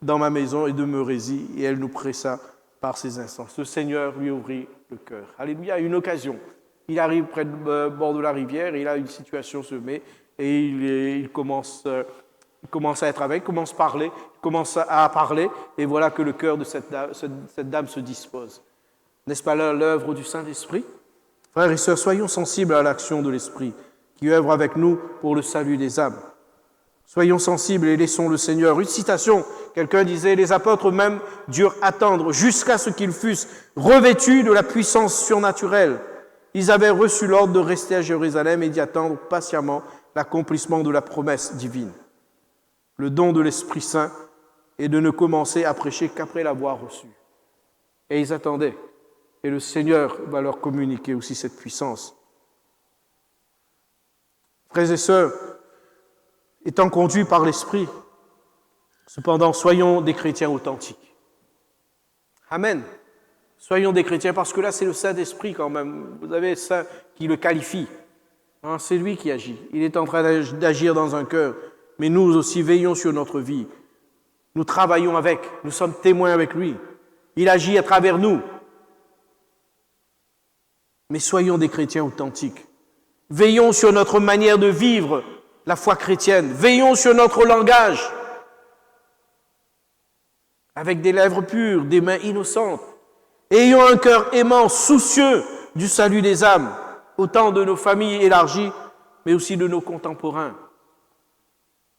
dans ma maison et demeurez-y. Et elle nous pressa par ses instances. Le Seigneur lui ouvrit le cœur. Alléluia, une occasion. Il arrive près du bord de la rivière, et il a une situation se met, et il commence à être avec, commence à parler, et voilà que le cœur de cette dame se dispose. N'est-ce pas là l'œuvre du Saint-Esprit? Frères et sœurs, soyons sensibles à l'action de l'Esprit qui œuvre avec nous pour le salut des âmes. Soyons sensibles et laissons le Seigneur. Une citation, quelqu'un disait: les apôtres même durent attendre jusqu'à ce qu'ils fussent revêtus de la puissance surnaturelle. Ils avaient reçu l'ordre de rester à Jérusalem et d'y attendre patiemment l'accomplissement de la promesse divine. Le don de l'Esprit Saint est de ne commencer à prêcher qu'après l'avoir reçu. Et ils attendaient. Et le Seigneur va leur communiquer aussi cette puissance. Frères et sœurs, étant conduits par l'Esprit, cependant, soyons des chrétiens authentiques. Amen. Soyons des chrétiens, parce que là, c'est le Saint-Esprit quand même. Vous avez ça qui le qualifie. C'est lui qui agit. Il est en train d'agir dans un cœur. Mais nous aussi, veillons sur notre vie. Nous travaillons avec. Nous sommes témoins avec lui. Il agit à travers nous. Mais soyons des chrétiens authentiques. Veillons sur notre manière de vivre la foi chrétienne. Veillons sur notre langage. Avec des lèvres pures, des mains innocentes. Ayons un cœur aimant, soucieux du salut des âmes, autant de nos familles élargies, mais aussi de nos contemporains.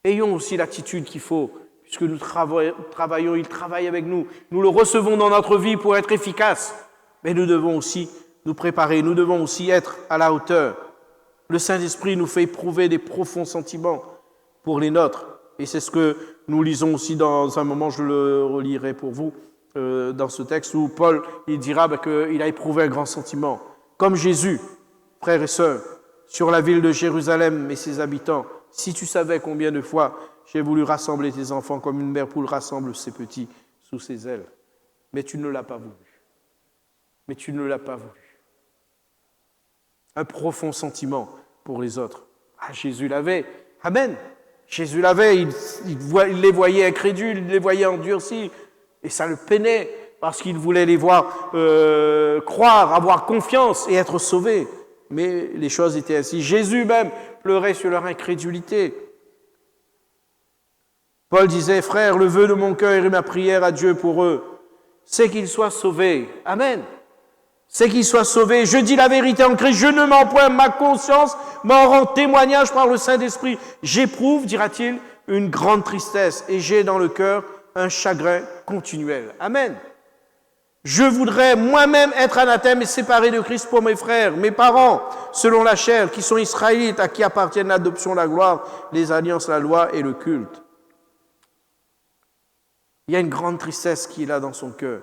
Ayons aussi l'attitude qu'il faut, puisque nous travaillons, il travaille avec nous. Nous le recevons dans notre vie pour être efficace, mais nous devons aussi nous préparer, nous devons aussi être à la hauteur. Le Saint-Esprit nous fait éprouver des profonds sentiments pour les nôtres, et c'est ce que nous lisons aussi dans un moment, je le relirai pour vous, dans ce texte où Paul il dira qu'il a éprouvé un grand sentiment. Comme Jésus, frères et sœurs, sur la ville de Jérusalem et ses habitants, si tu savais combien de fois j'ai voulu rassembler tes enfants comme une mère poule rassemble ses petits sous ses ailes. Mais tu ne l'as pas voulu. Mais tu ne l'as pas voulu. Un profond sentiment pour les autres. Jésus l'avait. Amen. Jésus l'avait. Il les voyait incrédules, il les voyait endurcis. Et ça le peinait parce qu'il voulait les voir croire, avoir confiance et être sauvés. mais les choses étaient ainsi. Jésus même pleurait sur leur incrédulité. Paul disait, frères, le vœu de mon cœur et ma prière à Dieu pour eux, c'est qu'ils soient sauvés. Amen. C'est qu'ils soient sauvés. Je dis la vérité en Christ, je ne mens point, ma conscience m'en rend témoignage par le Saint-Esprit. J'éprouve, dira-t-il, une grande tristesse et j'ai dans le cœur un chagrin continuel. Amen. Je voudrais moi-même être anathème et séparé de Christ pour mes frères, mes parents, selon la chair, qui sont israélites, à qui appartiennent l'adoption, la gloire, les alliances, la loi et le culte. Il y a une grande tristesse qui est là dans son cœur.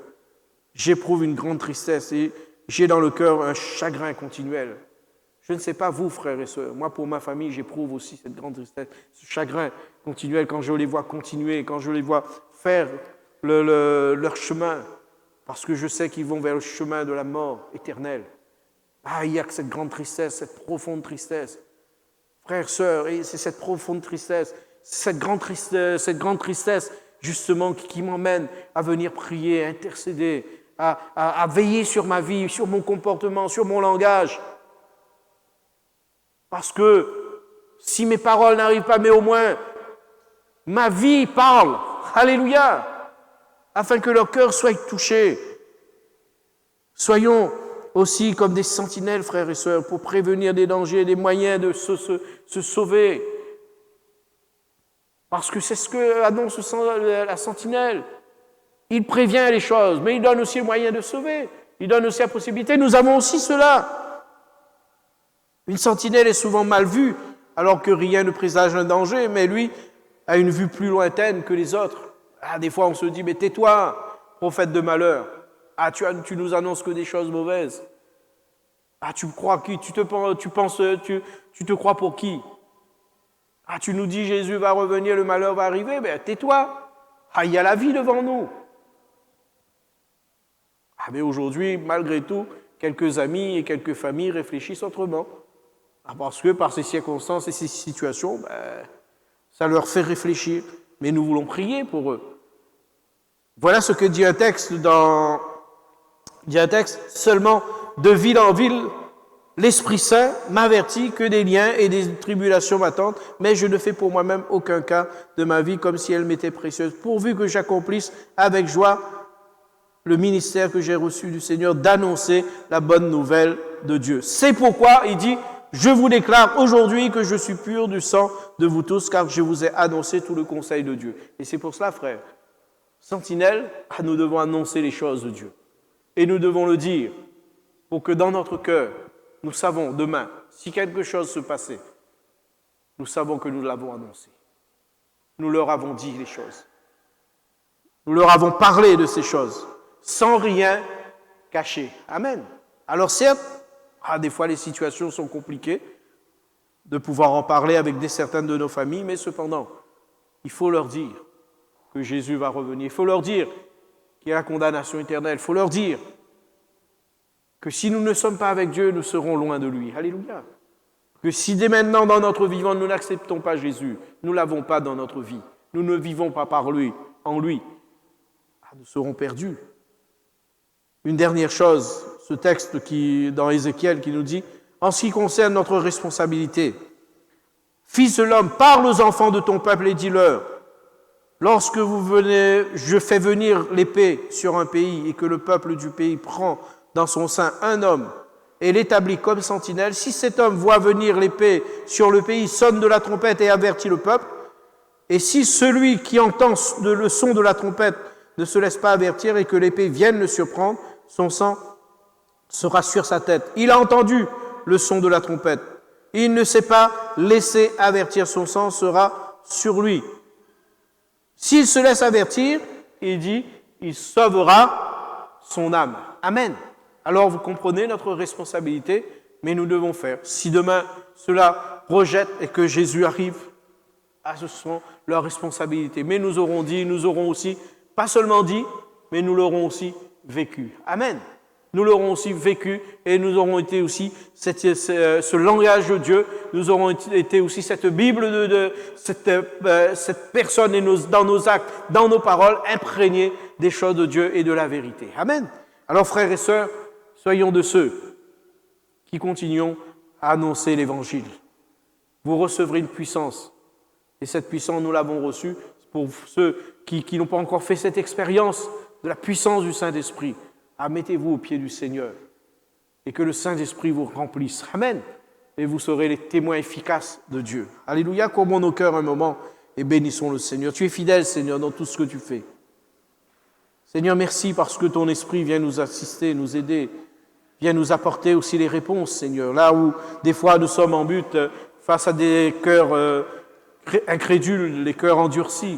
J'éprouve une grande tristesse et j'ai dans le cœur un chagrin continuel. Je ne sais pas vous, frères et sœurs. Moi, pour ma famille, j'éprouve aussi cette grande tristesse, ce chagrin continuel quand je les vois continuer, quand je les vois faire leur chemin, parce que je sais qu'ils vont vers le chemin de la mort éternelle. Ah, il y a que cette grande tristesse, cette profonde tristesse. Frères, sœurs, et c'est cette profonde tristesse, cette grande tristesse, justement, qui m'emmène à venir prier, à intercéder, à veiller sur ma vie, sur mon comportement, sur mon langage. Parce que si mes paroles n'arrivent pas, mais au moins ma vie parle. Alléluia. Afin que leur cœur soit touché. Soyons aussi comme des sentinelles, frères et sœurs, pour prévenir des dangers, des moyens de se sauver. Parce que c'est ce que annonce la sentinelle. Il prévient les choses, mais il donne aussi le moyen de sauver. Il donne aussi la possibilité. Nous avons aussi cela. Une sentinelle est souvent mal vue, alors que rien ne présage un danger, mais lui a une vue plus lointaine que les autres. Ah, des fois, on se dit, mais tais-toi, prophète de malheur. Ah, tu nous annonces que des choses mauvaises. Ah, tu crois qui? Tu te crois pour qui? Ah, tu nous dis Jésus va revenir, le malheur va arriver, ben tais-toi. Ah, il y a la vie devant nous. Ah, mais aujourd'hui, malgré tout, quelques amis et quelques familles réfléchissent autrement. Ah, parce que par ces circonstances et ces situations, ben, ça leur fait réfléchir. Mais nous voulons prier pour eux. Voilà ce que dit un texte seulement de ville en ville, l'Esprit Saint m'avertit que des liens et des tribulations m'attendent, mais je ne fais pour moi-même aucun cas de ma vie comme si elle m'était précieuse, pourvu que j'accomplisse avec joie le ministère que j'ai reçu du Seigneur d'annoncer la bonne nouvelle de Dieu. C'est pourquoi il dit, je vous déclare aujourd'hui que je suis pur du sang de vous tous, car je vous ai annoncé tout le conseil de Dieu. Et c'est pour cela, frère, sentinelle, nous devons annoncer les choses de Dieu. Et nous devons le dire, pour que dans notre cœur, nous savons demain, si quelque chose se passait, nous savons que nous l'avons annoncé. Nous leur avons dit les choses. Nous leur avons parlé de ces choses, sans rien cacher. Amen. Alors certes, des fois les situations sont compliquées de pouvoir en parler avec certaines de nos familles, mais cependant, il faut leur dire que Jésus va revenir. Il faut leur dire qu'il y a la condamnation éternelle. Il faut leur dire que si nous ne sommes pas avec Dieu, nous serons loin de lui. Alléluia. Que si dès maintenant dans notre vivant, nous n'acceptons pas Jésus, nous ne l'avons pas dans notre vie, nous ne vivons pas par lui, en lui, nous serons perdus. Une dernière chose, ce texte dans Ézéchiel qui nous dit, en ce qui concerne notre responsabilité, Fils de l'homme, parle aux enfants de ton peuple et dis-leur, lorsque vous venez, je fais venir l'épée sur un pays et que le peuple du pays prend dans son sein un homme et l'établit comme sentinelle, si cet homme voit venir l'épée sur le pays, sonne de la trompette et avertit le peuple, et si celui qui entend le son de la trompette ne se laisse pas avertir et que l'épée vienne le surprendre, son sang sera sur sa tête. Il a entendu le son de la trompette. Il ne s'est pas laissé avertir, son sang sera sur lui. S'il se laisse avertir, il dit, il sauvera son âme. Amen. Alors vous comprenez notre responsabilité, mais nous devons faire. Si demain cela rejette et que Jésus arrive, ce sont leurs responsabilités. Mais nous aurons dit, nous aurons aussi, pas seulement dit, mais nous l'aurons aussi vécu. Amen. Nous l'aurons aussi vécu et nous aurons été aussi ce langage de Dieu, nous aurons été aussi cette Bible, cette personne et dans nos actes, dans nos paroles, imprégnée des choses de Dieu et de la vérité. Amen. Alors frères et sœurs, soyons de ceux qui continuons à annoncer l'Évangile. Vous recevrez une puissance. Et cette puissance, nous l'avons reçue pour ceux qui n'ont pas encore fait cette expérience de la puissance du Saint-Esprit. Mettez-vous au pied du Seigneur et que le Saint-Esprit vous remplisse. Amen. Et vous serez les témoins efficaces de Dieu. Alléluia, courbons nos cœurs un moment et bénissons le Seigneur. Tu es fidèle, Seigneur, dans tout ce que tu fais. Seigneur, merci parce que ton Esprit vient nous assister, nous aider, vient nous apporter aussi les réponses, Seigneur. Là où des fois nous sommes en but face à des cœurs incrédules, les cœurs endurcis.